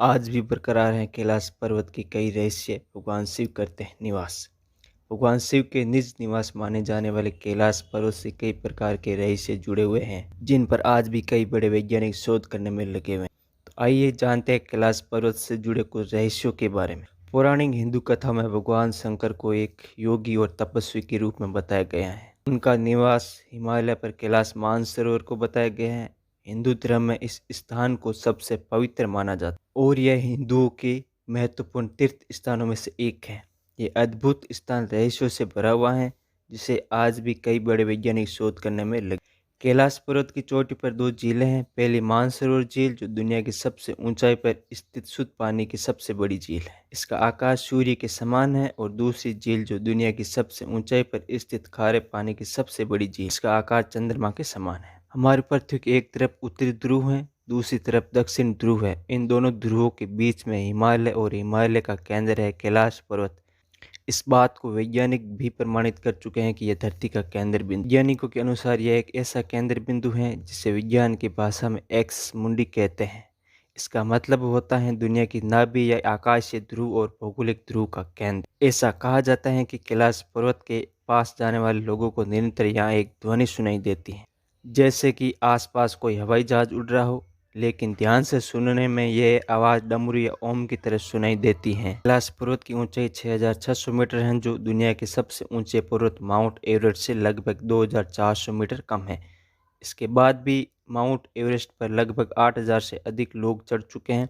आज भी बरकरार हैं कैलाश पर्वत के कई रहस्य भगवान शिव करते हैं निवास। भगवान शिव के निज निवास माने जाने वाले कैलाश पर्वत से कई प्रकार के रहस्य जुड़े हुए हैं, जिन पर आज भी कई बड़े वैज्ञानिक शोध करने में लगे हुए हैं। तो आइए जानते हैं कैलाश पर्वत से जुड़े कुछ रहस्यों के बारे में। पौराणिक हिंदू कथा में भगवान शंकर को एक योगी और तपस्वी के रूप में बताया गया है। उनका निवास हिमालय पर कैलाश मानसरोवर को बताया गया है। हिंदू धर्म में इस स्थान को सबसे पवित्र माना जाता है और यह हिंदुओं के महत्वपूर्ण तीर्थ स्थानों में से एक है। ये अद्भुत स्थान रहस्यों से भरा हुआ है, जिसे आज भी कई बड़े वैज्ञानिक शोध करने में लगे। कैलाश पर्वत की चोटी पर दो झीलें हैं। पहली मानसरोवर झील, जो दुनिया की सबसे ऊंचाई पर स्थित शुद्ध पानी की सबसे बड़ी झील है। इसका आकार सूर्य के समान है। और दूसरी झील, जो दुनिया की सबसे ऊंचाई पर स्थित खारे पानी की सबसे बड़ी झील, इसका आकार चंद्रमा के समान है। हमारी पृथ्वी के एक तरफ उत्तरी ध्रुव है, दूसरी तरफ दक्षिण ध्रुव है। इन दोनों ध्रुवों के बीच में हिमालय और हिमालय का केंद्र है कैलाश पर्वत। इस बात को वैज्ञानिक भी प्रमाणित कर चुके हैं कि यह धरती का केंद्र बिंदु। वैज्ञानिकों के अनुसार यह एक ऐसा केंद्र बिंदु है जिसे विज्ञान की भाषा में एक्स मुंडी कहते हैं। इसका मतलब होता है दुनिया की नाभि या आकाशीय ध्रुव और भौगोलिक ध्रुव का केंद्र। ऐसा कहा जाता है कि कैलाश पर्वत के पास जाने वाले लोगों को निरंतर यहाँ एक ध्वनि सुनाई देती है, जैसे कि आसपास कोई हवाई जहाज उड़ रहा हो, लेकिन ध्यान से सुनने में यह आवाज़ डमरू या ओम की तरह सुनाई देती है। कैलाश पर्वत की ऊंचाई 6600 मीटर है, जो दुनिया के सबसे ऊंचे पर्वत माउंट एवरेस्ट से लगभग 2400 मीटर कम है। इसके बाद भी माउंट एवरेस्ट पर लगभग 8000 से अधिक लोग चढ़ चुके हैं,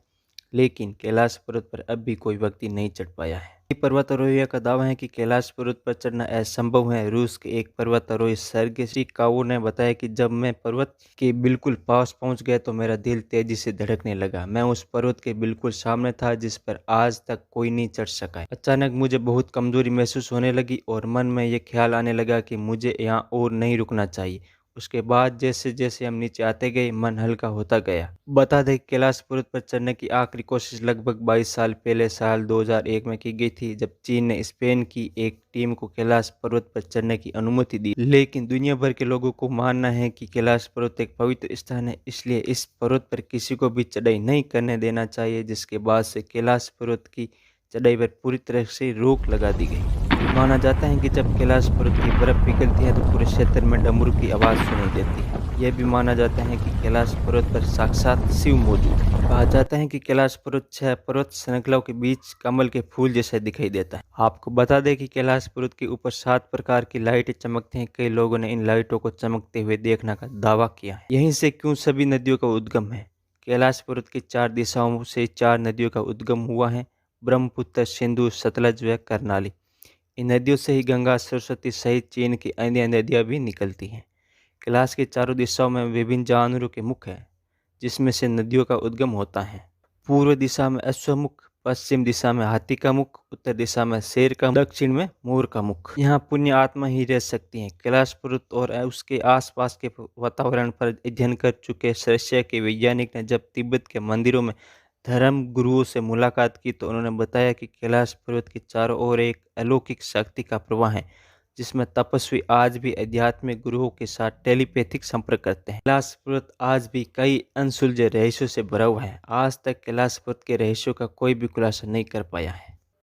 लेकिन कैलाश पर्वत पर अब भी कोई व्यक्ति नहीं चढ़ पाया है। पर्वतारोहियों का दावा है कि कैलाश पर्वत पर चढ़ना असंभव है। रूस के एक पर्वतारोही सर्गेई कावो ने बताया कि जब मैं पर्वत के बिल्कुल पास पहुंच गया तो मेरा दिल तेजी से धड़कने लगा। मैं उस पर्वत के बिल्कुल सामने था, जिस पर आज तक कोई नहीं चढ़ सका है। अचानक मुझे बहुत कमजोरी महसूस होने लगी और मन में यह ख्याल आने लगा कि मुझे यहाँ और नहीं रुकना चाहिए। उसके बाद जैसे जैसे हम नीचे आते गए, मन हल्का होता गया। बता दें, कैलाश पर्वत पर चढ़ने की आखिरी कोशिश लगभग 22 साल पहले साल 2001 में की गई थी, जब चीन ने स्पेन की एक टीम को कैलाश पर्वत पर चढ़ने की अनुमति दी। लेकिन दुनिया भर के लोगों को मानना है कि कैलाश पर्वत एक पवित्र स्थान है, इसलिए इस पर्वत पर किसी को भी चढ़ाई नहीं करने देना चाहिए। जिसके बाद से कैलाश पर्वत की चढ़ाई पर पूरी तरह से रोक लगा दी गई। माना जाता है कि जब कैलाश पर्वत की बर्फ पिघलती है तो पूरे क्षेत्र में डमरू की आवाज़ सुनाई देती है। यह भी माना जाता है कि कैलाश पर्वत पर साक्षात शिव मौजूद है। कहा जाता है कि कैलाश पर्वत 6 पर्वत श्रृंखलाओं के बीच कमल के फूल जैसा दिखाई देता है। आपको बता दें कि कैलाश पर्वत के ऊपर 7 प्रकार की लाइटें चमकती हैं। कई लोगों ने इन लाइटों को चमकते हुए देखने का दावा किया है। यहीं से क्यों सभी नदियों का उद्गम है। कैलाश पर्वत की 4 दिशाओं से 4 नदियों का उद्गम हुआ है: ब्रह्मपुत्र, सिंधु, सतलज व करनाली। इन नदियों से ही गंगा, सरस्वती सहित चीन की अन्य नदियां भी निकलती हैं। कैलाश की चारों दिशाओं में विभिन्न जानवरों के मुख हैं, जिसमें से नदियों का उद्गम होता है। पूर्व दिशा में अश्वमुख, पश्चिम दिशा में हाथी का मुख, उत्तर दिशा में शेर का, दक्षिण में मोर का मुख। यहाँ पुण्य आत्मा ही रह सकती हैं। कैलाश पर्वत और उसके आसपास के वातावरण पर अध्ययन कर चुके रशिया के वैज्ञानिक ने जब तिब्बत के मंदिरों में धर्म गुरुओं से मुलाकात की तो उन्होंने बताया कि कैलाश पर्वत के चारों ओर एक अलौकिक शक्ति का प्रवाह है, जिसमें तपस्वी आज भी आध्यात्मिक गुरुओं के साथ टेलीपैथिक संपर्क करते हैं। कैलाश पर्वत आज भी कई अनसुलझे रहस्यों से भरा हुआ है। आज तक कैलाश पर्वत के रहस्यों का कोई भी खुलासा नहीं कर पाया है।